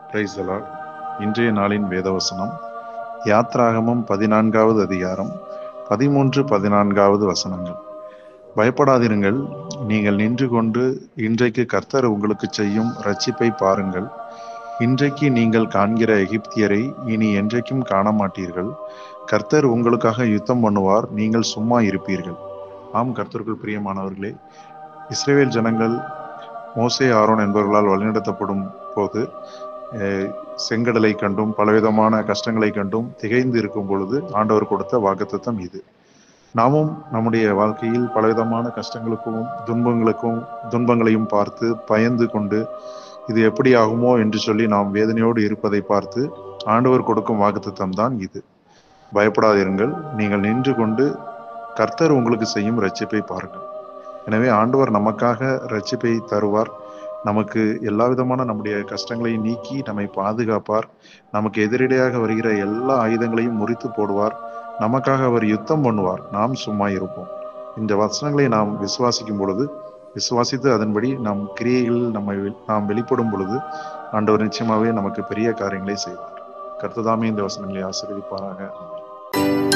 Praise the Lord. இன்றைய நாளின் வேதவசனம் யாத்ராகமம் 14வது அதிகாரம் 13-14 வசனங்கள். பயப்படாதிருங்கள், நீங்கள் நின்று கொண்டு இன்றைக்கு கர்த்தர் உங்களுக்கு செய்யும் இரட்சிப்பை பாருங்கள். இன்றைக்கு நீங்கள் காண்கிற எகிப்தியரை இனி என்றைக்கும் காண மாட்டீர்கள். கர்த்தர் உங்களுக்காக யுத்தம் பண்ணுவார், நீங்கள் சும்மா இருப்பீர்கள். ஆம், கர்த்தருக்குள் பிரியமானவர்களே, இஸ்ரவேல் ஜனங்கள் மோசே ஆரோன் என்பவர்களால் வழிநடத்தப்படும் போது செங்கடலை கண்டும் பலவிதமான கஷ்டங்களை கண்டும் திகைந்து இருக்கும் பொழுது ஆண்டவர் கொடுத்த வாக்குத்தத்தம் இது. நாமும் நம்முடைய வாழ்க்கையில் பலவிதமான கஷ்டங்களுக்கும் துன்பங்களையும் பார்த்து பயந்து கொண்டு இது எப்படி ஆகுமோ என்று சொல்லி நாம் வேதனையோடு இருப்பதை பார்த்து ஆண்டவர் கொடுக்கும் வாக்குத்தத்தம் தான் இது. பயப்படாதிருங்கள், நீங்கள் நின்று கொண்டு கர்த்தர் உங்களுக்கு செய்யும் இரட்சிப்பை பாருங்கள். எனவே ஆண்டவர் நமக்காக இரட்சிப்பை தருவார். நமக்கு எல்லா விதமான நம்முடைய கஷ்டங்களை நீக்கி நம்மை பாதுகாப்பார். நமக்கு எதிரடையாக வருகிற எல்லா ஆயுதங்களையும் முறித்து போடுவார். நமக்காக அவர் யுத்தம் பண்ணுவார், நாம் சும்மா இருப்போம். இந்த வசனங்களை நாம் விசுவாசிக்கும் பொழுது, விசுவாசித்து அதன்படி நம் கிரியைகளில் நாம் வெளிப்படும் பொழுது ஆண்டவர் நிச்சயமாகவே நமக்கு பெரிய காரியங்களை செய்வார். கர்த்தர் தாமே இந்த வசனங்களை ஆசீர்வதிப்பாராக. ஆமென்.